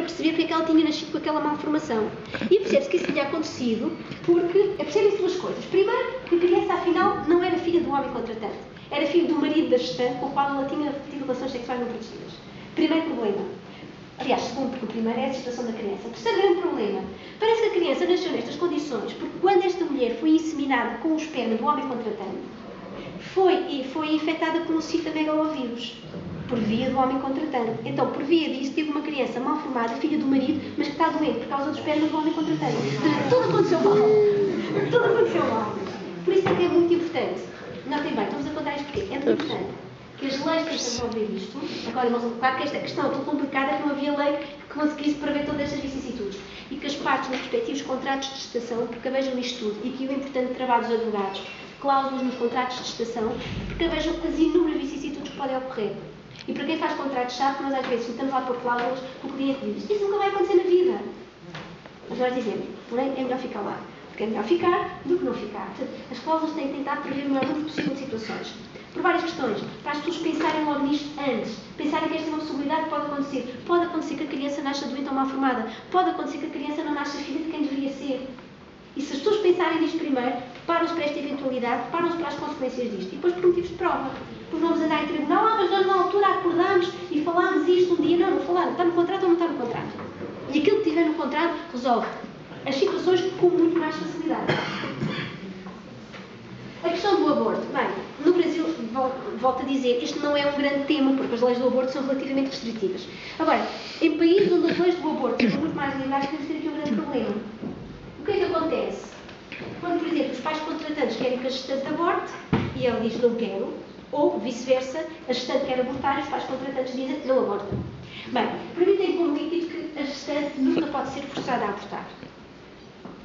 perceber porque é que ela tinha nascido com aquela malformação. E percebe-se que isso tinha acontecido porque percebem-se duas coisas. Primeiro, que a criança afinal não era filha do homem contratante, era filho do marido da gestante com o qual ela tinha tido relações sexuais não protegidas. Primeiro problema. Aliás, segundo, porque o primeiro é a situação da criança. O terceiro grande problema. Parece que a criança nasceu nestas condições porque quando esta mulher foi inseminada com o esperma do homem contratante, foi infectada por um citomegalovírus, por via do homem contratante. Então, por via disso, teve uma criança mal formada, filha do marido, mas que está doente por causa do esperma do homem contratante. Tudo aconteceu mal. Tudo aconteceu mal. Por isso é que é muito importante. Notem bem, estamos a contar isto porque é muito importante que as leis tentam resolver isto. Agora, claro que esta questão é tão complicada que não havia lei que conseguisse prever todas estas vicissitudes. E que as partes nos respectivos contratos de gestação precavejam isto tudo. E que o importante trabalho dos advogados, cláusulas nos contratos de gestação, precavejam as inúmeras vicissitudes que podem ocorrer. E para quem faz contratos sabe que nós às vezes estamos lá por cláusulas que o cliente diz: isso nunca vai acontecer na vida. Mas nós dizemos, porém, é melhor ficar lá. Porque é melhor ficar do que não ficar. Portanto, as cláusulas têm tentado prever o maior número possível de situações. Por várias questões. Para as pessoas pensarem logo nisto antes. Pensarem que esta é uma possibilidade que pode acontecer. Pode acontecer que a criança nasça doente ou mal formada. Pode acontecer que a criança não nasça filha de quem deveria ser. E se as pessoas pensarem nisto primeiro, preparam-se para esta eventualidade, preparam-se para as consequências disto. E depois por motivos de prova. Porque vamos andar em tribunal, mas nós na altura acordámos e falámos isto um dia. Não falaram. Está no contrato ou não está no contrato? E aquilo que tiver no contrato resolve as situações com muito mais facilidade. A questão do aborto. Bem, no Brasil, volto a dizer, este não é um grande tema, porque as leis do aborto são relativamente restritivas. Agora, em países onde as leis do aborto são muito mais liberais, temos de ter aqui um grande problema. O que é que acontece? Quando, por exemplo, os pais contratantes querem que a gestante aborte, e ela diz não quero, ou vice-versa, a gestante quer abortar e os pais contratantes dizem não abortam. Bem, para mim tem como líquido que a gestante nunca pode ser forçada a abortar.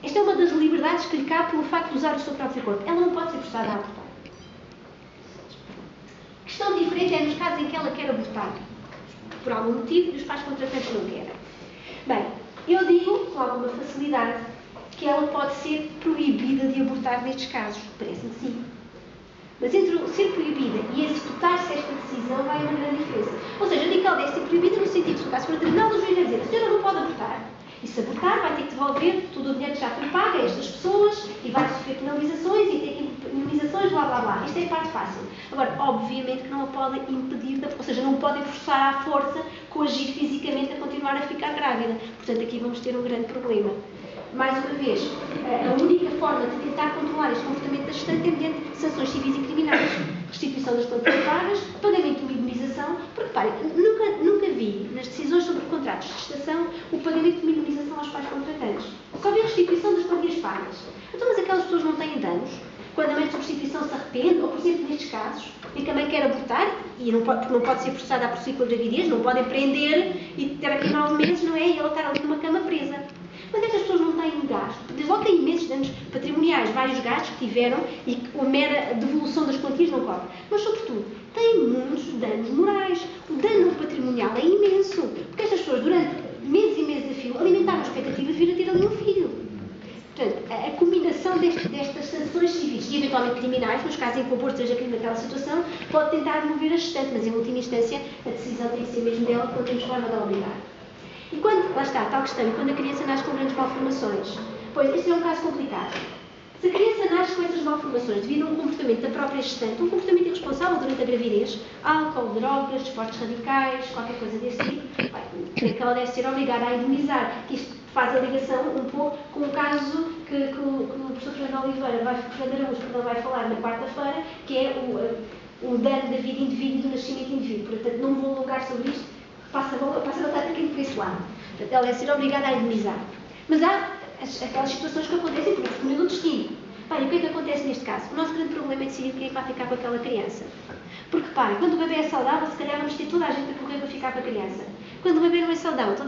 Esta é uma das liberdades que lhe cabe pelo facto de usar o seu próprio corpo. Ela não pode ser forçada a abortar. A questão diferente é nos casos em que ela quer abortar, por algum motivo, e os pais contratantes não querem. Bem, eu digo, com alguma facilidade, que ela pode ser proibida de abortar nestes casos. Parece-me sim. Mas entre ser proibida e executar-se esta decisão vai uma grande diferença. Ou seja, eu digo que ela deve ser proibida no sentido de, se o caso for tribunal, o juiz vai dizer: a senhora não pode abortar. E se abortar, vai ter que devolver todo o dinheiro que já foi pago a estas pessoas e vai sofrer penalizações e ter que indemnizações, blá blá blá. Isto é a parte fácil. Agora, obviamente que não a podem impedir, ou seja, não podem forçar à força, coagir fisicamente a continuar a ficar grávida. Portanto, aqui vamos ter um grande problema. Mais uma vez, a única forma de tentar controlar este comportamento da gestante é mediante sanções civis e criminais, restituição das quantias pagas, pagamento de uma indemnização, porque, parem, nunca vi nas decisões sobre contratos de gestação o pagamento de uma indemnização aos pais contratantes. Só vi a restituição das quantias pagas. Então, mas aquelas pessoas não têm danos? Quando a mãe de substituição se arrepende, ou, por exemplo, nestes casos, em que a mãe quer abortar, e porque não pode ser forçada a prosseguir com a gravidez, não podem prender e ter aqui 9 meses, não é? E ela estar ali numa cama presa. Mas estas pessoas não têm gasto. Desde logo têm imensos danos patrimoniais, vários gastos que tiveram e a mera devolução das quantias não cobre. Mas, sobretudo, têm muitos danos morais. O dano patrimonial é imenso. Porque estas pessoas, durante meses e meses a fio, alimentaram a expectativa de vir a ter ali um filho. Portanto, a combinação destas sanções civis e eventualmente criminais, nos casos em que o aborto seja crime naquela situação, pode tentar mover a gestante, mas em última instância a decisão tem que ser mesmo dela, porque não temos forma de a obrigar. E quando, lá está, tal questão, e quando a criança nasce com grandes malformações? Pois, este é um caso complicado. Se a criança nasce com essas malformações devido a um comportamento da própria gestante, um comportamento irresponsável durante a gravidez, álcool, drogas, desportos radicais, qualquer coisa desse tipo, é que ela deve ser obrigada a indemnizar, que isto faz a ligação um pouco com o caso que o professor Fernando Oliveira, Fernando Araújo, vai falar na quarta-feira, que é o dano da vida indivíduo e do nascimento indivíduo. Portanto, não vou alongar sobre isto, passa a batata quente por esse lado. Portanto, ela deve ser obrigada a indemnizar. Mas há aquelas situações que acontecem por escolha do destino. Bem, o que é que acontece neste caso? O nosso grande problema é decidir quem é que vai ficar com aquela criança. Porque, quando o bebê é saudável, se calhar vamos ter toda a gente a correr para ficar com a criança. Quando o bebê não é saudável, toda a